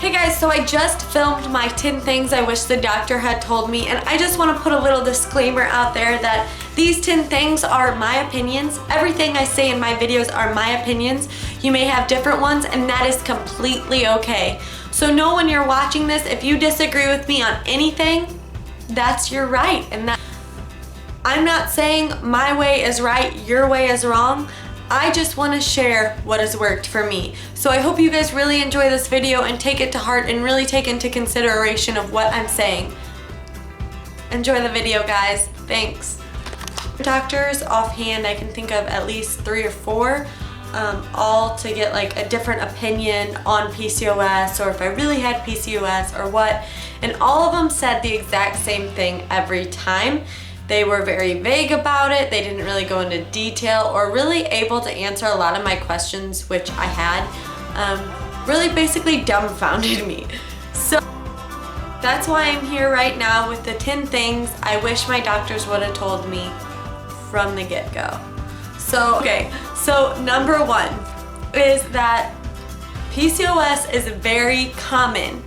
Hey guys, so I just filmed my 10 things I wish the doctor had told me, and I just want to put a little disclaimer out there that these 10 things are my opinions. Everything I say in my videos are my opinions. You may have different ones, and that is completely okay. So know when you're watching this, if you disagree with me on anything, that's your right. And that I'm not saying my way is right, your way is wrong. I just want to share what has worked for me. So I hope you guys really enjoy this video and take it to heart and really take into consideration of what I'm saying. Enjoy the video, guys. Thanks. Doctors offhand, I can think of at least 3 or 4, all to get like a different opinion on PCOS or if I really had PCOS or what. And all of them said the exact same thing every time. They were very vague about it. They didn't really go into detail or really able to answer a lot of my questions, which I had. Really basically dumbfounded me. So that's why I'm here right now with the 10 things I wish my doctors would have told me from the get-go. So, okay, so number 1 is that PCOS is very common.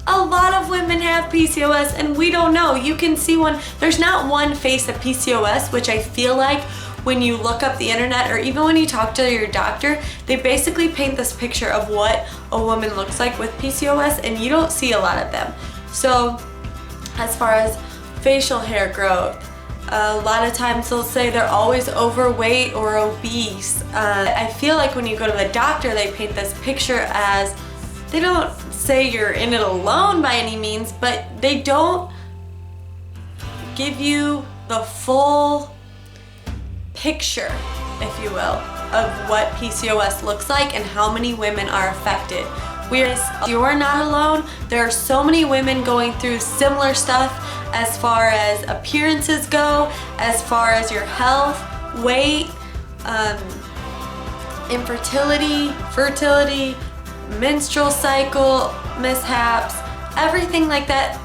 A lot of women have PCOS and we don't know. You can see one, there's not one face of PCOS, which I feel like when you look up the internet or even when you talk to your doctor, they basically paint this picture of what a woman looks like with PCOS and you don't see a lot of them. So as far as facial hair growth, a lot of times they'll say they're always overweight or obese. I feel like when you go to the doctor, they paint this picture as, they don't say you're in it alone by any means, but they don't give you the full picture, if you will, of what PCOS looks like and how many women are affected. You are not alone. There are so many women going through similar stuff as far as appearances go, as far as your health, weight, infertility, fertility, menstrual cycle mishaps, everything like that.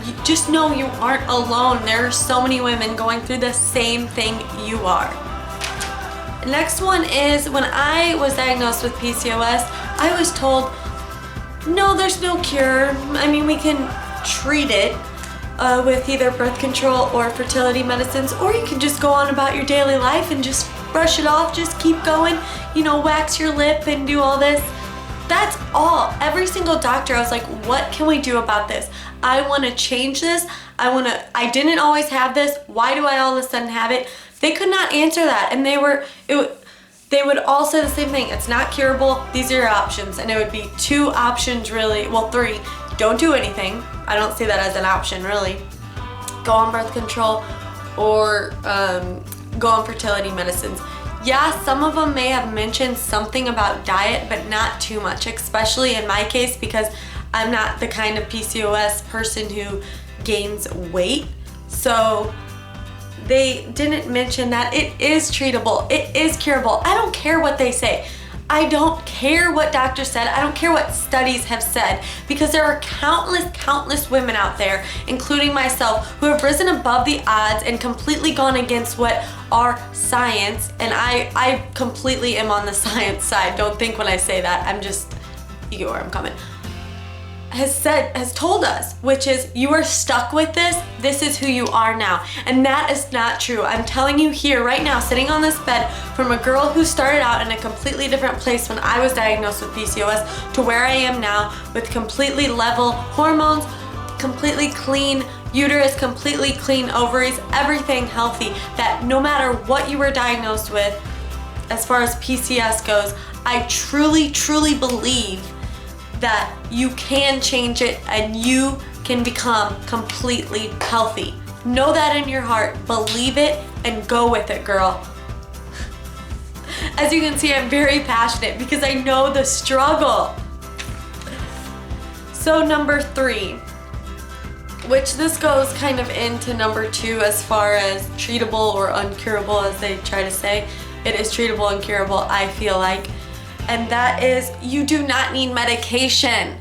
You just know you aren't alone. There are so many women going through the same thing you are. Next one is when I was diagnosed with PCOS, I was told, no, there's no cure. I mean, we can treat it with either birth control or fertility medicines, or you can just go on about your daily life and just brush it off, just keep going, you know, wax your lip and do all this. That's all. Every single doctor, I was like, what can we do about this? I want to change this. I didn't always have this. Why do I all of a sudden have it? They could not answer that. And they would all say the same thing. It's not curable. These are your options. And it would be 2 options really. Well, 3. Don't do anything. I don't see that as an option really. Go on birth control or go on fertility medicines. Yeah, some of them may have mentioned something about diet, but not too much, especially in my case because I'm not the kind of PCOS person who gains weight. So they didn't mention that. It is treatable. It is curable. I don't care what they say. I don't care what doctors said. I don't care what studies have said because there are countless women out there, including myself, who have risen above the odds and completely gone against what are science. And I completely am on the science side. Don't think when I say that. I'm just, you get where I'm coming. Has told us, which is you are stuck with this is who you are now. And that is not true. I'm telling you here right now, sitting on this bed, from a girl who started out in a completely different place when I was diagnosed with PCOS to where I am now with completely level hormones, completely clean uterus, completely clean ovaries, everything healthy, that no matter what you were diagnosed with, as far as PCOS goes, I truly believe that you can change it and you can become completely healthy. Know that in your heart, believe it, and go with it, girl. As you can see, I'm very passionate because I know the struggle. So number 3, which this goes kind of into number 2 as far as treatable or uncurable, as they try to say. It is treatable and curable, I feel like. And that is, you do not need medication.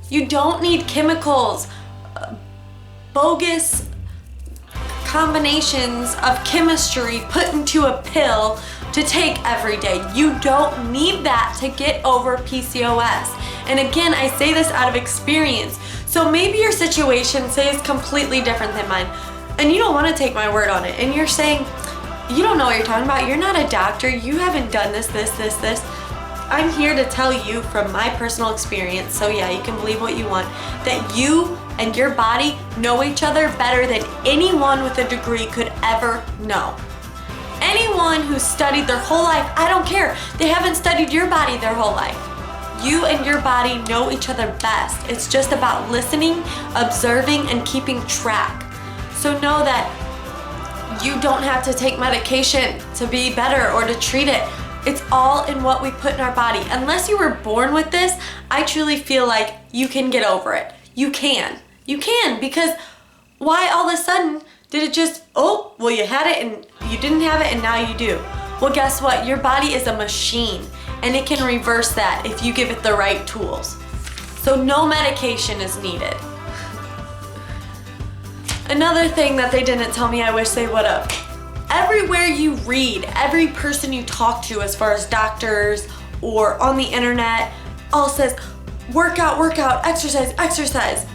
You don't need chemicals, bogus combinations of chemistry put into a pill to take every day. You don't need that to get over PCOS. And again, I say this out of experience. So maybe your situation, say, is completely different than mine, and you don't want to take my word on it, and you're saying, you don't know what you're talking about, you're not a doctor, you haven't done this. I'm here to tell you from my personal experience, so yeah, you can believe what you want, that you and your body know each other better than anyone with a degree could ever know. Anyone who's studied their whole life, I don't care, they haven't studied your body their whole life. You and your body know each other best. It's just about listening, observing, and keeping track. So know that you don't have to take medication to be better or to treat it. It's all in what we put in our body. Unless you were born with this, I truly feel like you can get over it. You can, because why all of a sudden did it just, oh, well, you had it and you didn't have it and now you do? Well, guess what? Your body is a machine and it can reverse that if you give it the right tools. So no medication is needed. Another thing that they didn't tell me, I wish they would have. Everywhere you read, every person you talk to, as far as doctors or on the internet, all says, work out, exercise.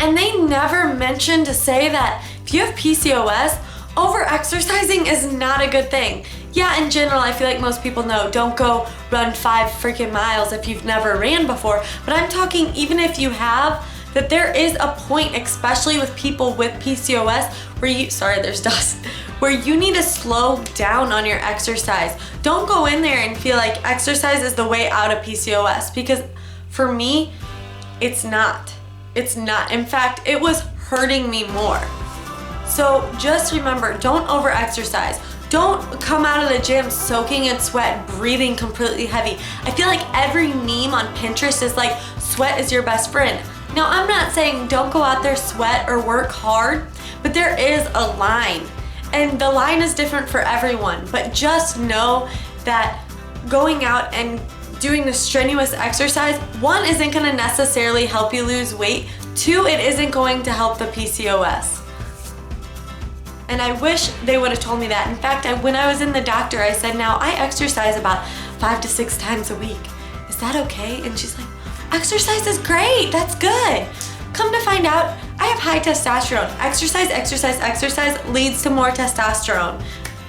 And they never mention to say that if you have PCOS, over-exercising is not a good thing. Yeah, in general, I feel like most people know, don't go run 5 freaking miles if you've never ran before. But I'm talking even if you have, that there is a point, especially with people with PCOS, where you, sorry, there's dust, where you need to slow down on your exercise. Don't go in there and feel like exercise is the way out of PCOS, because for me, it's not. It's not. In fact, it was hurting me more. So just remember, don't over-exercise. Don't come out of the gym soaking in sweat, breathing completely heavy. I feel like every meme on Pinterest is like, sweat is your best friend. Now, I'm not saying don't go out there, sweat, or work hard, but there is a line. And the line is different for everyone. But just know that going out and doing the strenuous exercise, 1, isn't gonna necessarily help you lose weight. 2, it isn't going to help the PCOS. And I wish they would have told me that. In fact, when I was in the doctor, I said, now I exercise about 5 to 6 times a week. Is that okay? And she's like, exercise is great, that's good. Come to find out, I have high testosterone. Exercise leads to more testosterone.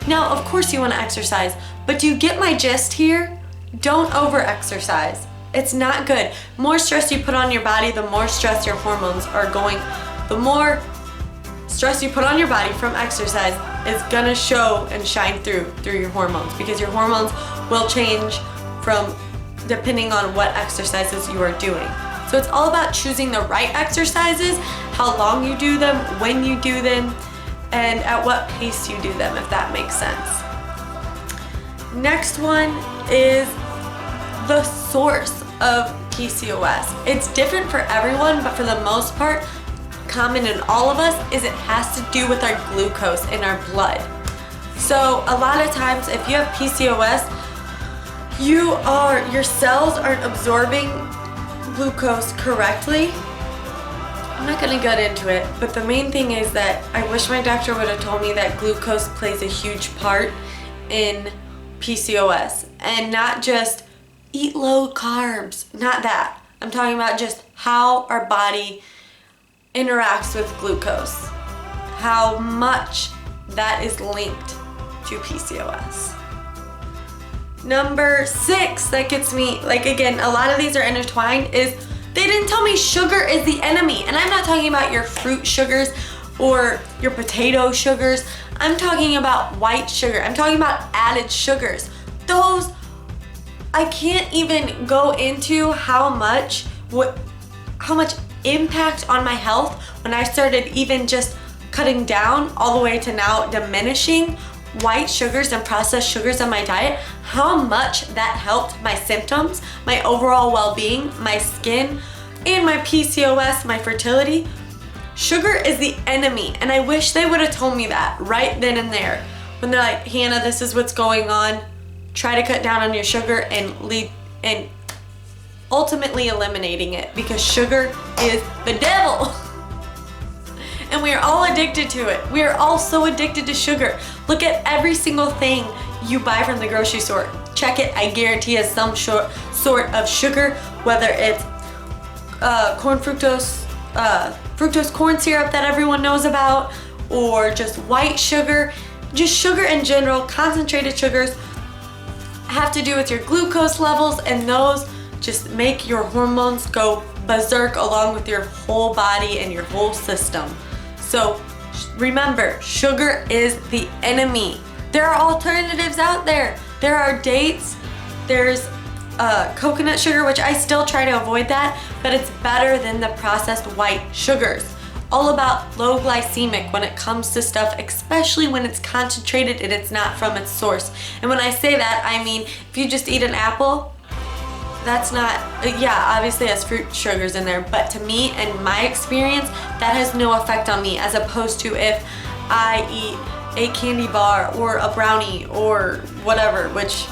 Now, of course you wanna exercise, but do you get my gist here? Don't over-exercise. It's not good. More stress you put on your body, the more stress your hormones are going, the more stress you put on your body from exercise is gonna show and shine through your hormones, because your hormones will change from depending on what exercises you are doing. So it's all about choosing the right exercises, how long you do them, when you do them, and at what pace you do them, if that makes sense. Next one is the source of PCOS. It's different for everyone, but for the most part, common in all of us is it has to do with our glucose in our blood. So a lot of times if you have PCOS, your cells aren't absorbing glucose correctly. I'm not gonna get into it, but the main thing is that I wish my doctor would have told me that glucose plays a huge part in PCOS, and not just eat low carbs, not that. I'm talking about just how our body interacts with glucose, how much that is linked to PCOS. Number 6 that gets me, like again, a lot of these are intertwined, is they didn't tell me sugar is the enemy. And I'm not talking about your fruit sugars or your potato sugars. I'm talking about white sugar. I'm talking about added sugars. Those, I can't even go into how much impact on my health when I started even just cutting down all the way to now diminishing white sugars and processed sugars in my diet, how much that helped my symptoms, my overall well-being, my skin, and my PCOS, my fertility. Sugar is the enemy, and I wish they would have told me that right then and there. When they're like, Hannah, this is what's going on. Try to cut down on your sugar and ultimately eliminating it, because sugar is the devil. And we are all addicted to it. We are all so addicted to sugar. Look at every single thing you buy from the grocery store. Check it, I guarantee has some sort of sugar, whether it's corn fructose, fructose corn syrup that everyone knows about, or just white sugar. Just sugar in general, concentrated sugars have to do with your glucose levels, and those just make your hormones go berserk along with your whole body and your whole system. So remember, sugar is the enemy. There are alternatives out there. There are dates, there's coconut sugar, which I still try to avoid that, but it's better than the processed white sugars. All about low glycemic when it comes to stuff, especially when it's concentrated and it's not from its source. And when I say that, I mean, if you just eat an apple, that's not, yeah, obviously it has fruit sugars in there, but to me and my experience, that has no effect on me, as opposed to if I eat a candy bar or a brownie or whatever, which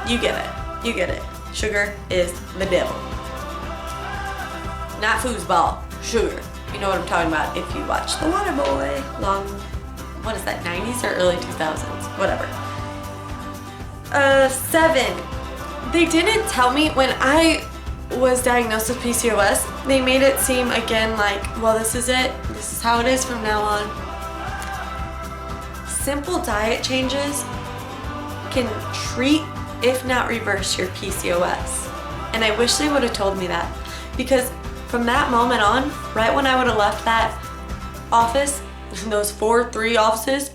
you get it. Sugar is the devil. Not foosball, sugar. You know what I'm talking about if you watch The Waterboy. What is that, 90s or early 2000s? Whatever. 7. They didn't tell me when I was diagnosed with PCOS, they made it seem again like, well, this is it. This is how it is from now on. Simple diet changes can treat, if not reverse, your PCOS. And I wish they would have told me that, because from that moment on, right when I would have left that office, those 3 offices,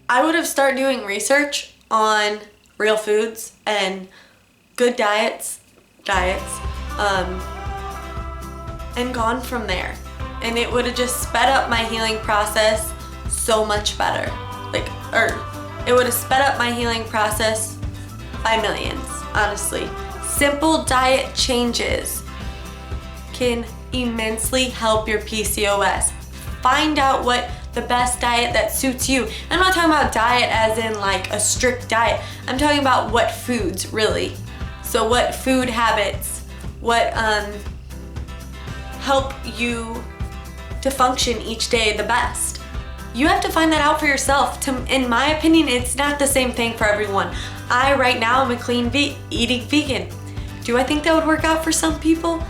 I would have started doing research on real foods and good diets, and gone from there. And it would have just sped up my healing process so much better. It would have sped up my healing process by millions, honestly. Simple diet changes can immensely help your PCOS. Find out what the best diet that suits you. I'm not talking about diet as in like a strict diet. I'm talking about what foods, really. So what food habits, what help you to function each day the best. You have to find that out for yourself. In my opinion, it's not the same thing for everyone. I right now am a clean eating vegan. Do I think that would work out for some people?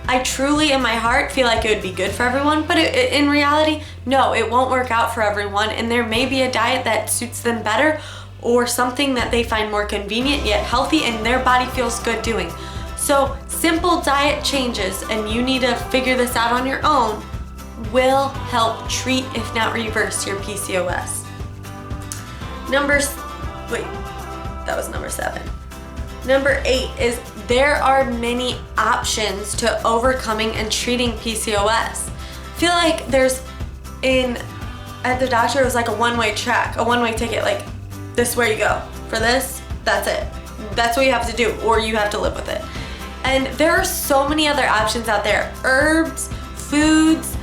I truly, in my heart, feel like it would be good for everyone, but in reality, no, it won't work out for everyone, and there may be a diet that suits them better, or something that they find more convenient yet healthy and their body feels good doing. So simple diet changes, and you need to figure this out on your own, will help treat, if not reverse, your PCOS. That was number 7. Number 8 is there are many options to overcoming and treating PCOS. I feel like at the doctor, it was like a one-way track, a one-way ticket, like this is where you go. For this, that's it. That's what you have to do, or you have to live with it. And there are so many other options out there. Herbs, foods,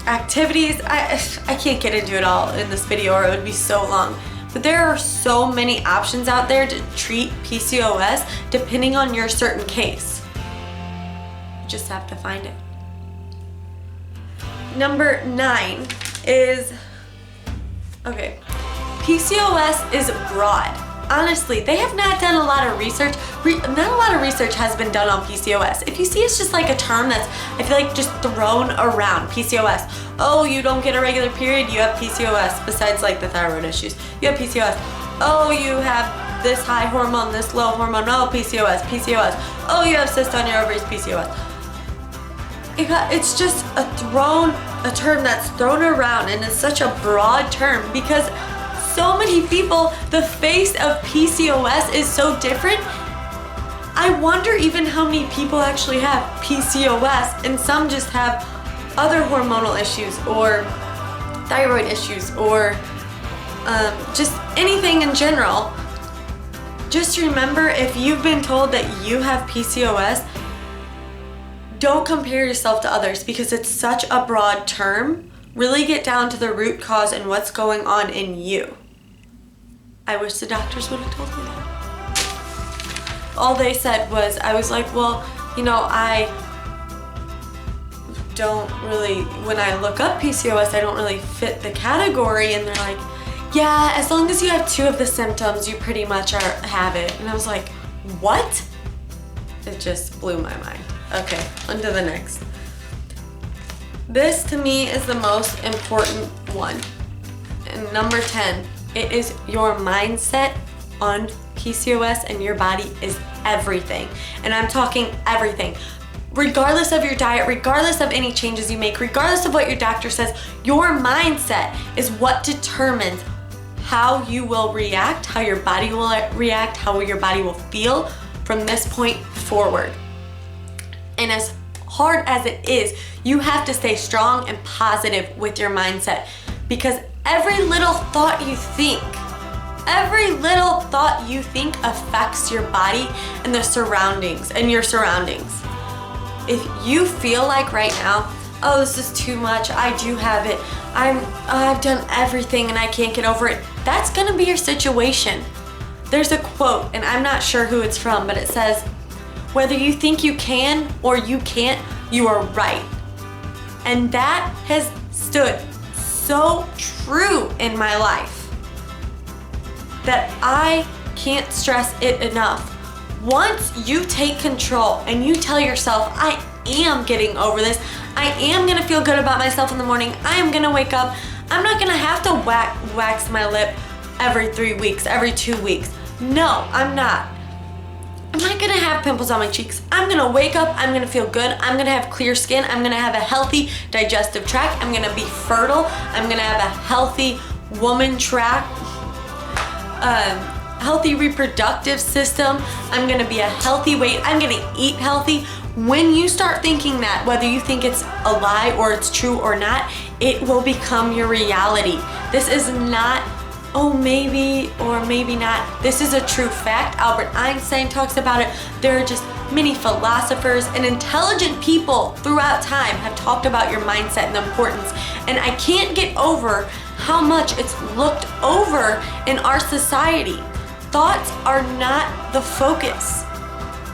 activities. I can't get into it all in this video or it would be so long. But there are so many options out there to treat PCOS depending on your certain case. You just have to find it. Number 9 is, PCOS is broad. Honestly, they have not done a lot of research. Not a lot of research has been done on PCOS. If you see, it's just like a term that's, I feel like, just thrown around, PCOS. Oh, you don't get a regular period, you have PCOS, besides like the thyroid issues. You have PCOS. Oh, you have this high hormone, this low hormone, oh, PCOS. Oh, you have cysts on your ovaries, PCOS. It's just a term that's thrown around, and it's such a broad term because so many people, the face of PCOS is so different. I wonder even how many people actually have PCOS, and some just have other hormonal issues or thyroid issues or just anything in general. Just remember, if you've been told that you have PCOS, don't compare yourself to others because it's such a broad term. Really get down to the root cause and what's going on in you. I wish the doctors would have told me that. All they said was, I was like, well, I don't really, when I look up PCOS, I don't really fit the category. And they're like, yeah, as long as you have 2 of the symptoms, you pretty much have it. And I was like, what? It just blew my mind. Okay, on to the next. This to me is the most important one. And number 10, it is your mindset on PCOS, and your body is everything. And I'm talking everything. Regardless of your diet, regardless of any changes you make, regardless of what your doctor says, your mindset is what determines how you will react, how your body will react, how your body will feel from this point forward. And as hard as it is, you have to stay strong and positive with your mindset, because every little thought you think affects your body and the surroundings and your surroundings. If you feel like right now, oh, this is too much, I do have it, I've done everything and I can't get over it, that's gonna be your situation. There's a quote, and I'm not sure who it's from, but it says, whether you think you can or you can't, you are right. And that has stood so true in my life that I can't stress it enough. Once you take control and you tell yourself, I am getting over this, I am gonna feel good about myself in the morning, I am gonna wake up, I'm not gonna have to wax my lip every 3 weeks, every 2 weeks. No, I'm not. I'm not gonna have pimples on my cheeks. I'm gonna wake up, I'm gonna feel good, I'm gonna have clear skin, I'm gonna have a healthy digestive tract, I'm gonna be fertile, I'm gonna have a healthy woman tract, healthy reproductive system, I'm gonna be a healthy weight, I'm gonna eat healthy. When you start thinking that, whether you think it's a lie or it's true or not, it will become your reality. This is not, oh, maybe or maybe not. This is a true fact. Albert Einstein talks about it. There are just many philosophers and intelligent people throughout time have talked about your mindset and the importance. And I can't get over how much it's looked over in our society. Thoughts are not the focus.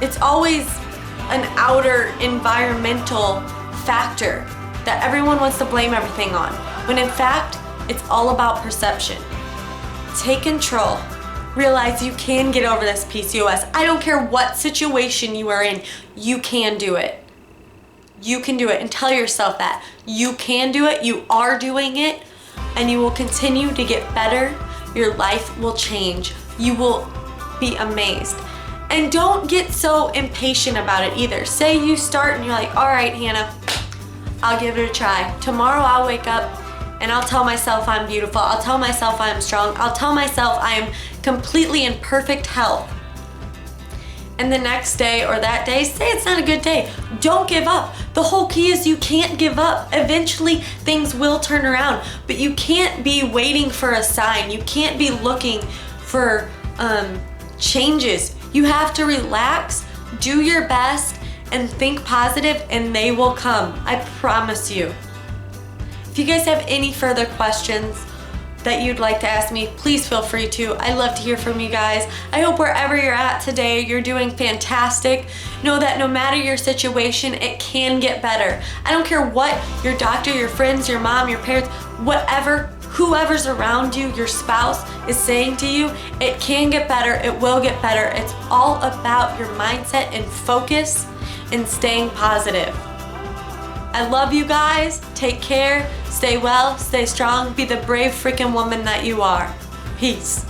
It's always an outer environmental factor that everyone wants to blame everything on, when in fact, it's all about perception. Take control. Realize you can get over this PCOS. I don't care what situation you are in, you can do it. You can do it, and tell yourself that. You can do it, you are doing it, and you will continue to get better. Your life will change. You will be amazed. And don't get so impatient about it either. Say you start and you're like, all right, Hannah, I'll give it a try. Tomorrow I'll wake up and I'll tell myself I'm beautiful. I'll tell myself I'm strong. I'll tell myself I am completely in perfect health. And the next day or that day, say it's not a good day. Don't give up. The whole key is you can't give up. Eventually things will turn around, but you can't be waiting for a sign. You can't be looking for changes. You have to relax, do your best, and think positive, and they will come. I promise you. If you guys have any further questions that you'd like to ask me, please feel free to. I love to hear from you guys. I hope wherever you're at today, you're doing fantastic. Know that no matter your situation, it can get better. I don't care what your doctor, your friends, your mom, your parents, whatever, whoever's around you, your spouse is saying to you, it can get better, it will get better. It's all about your mindset and focus and staying positive. I love you guys. Take care. Stay well, stay strong, be the brave freaking woman that you are. Peace.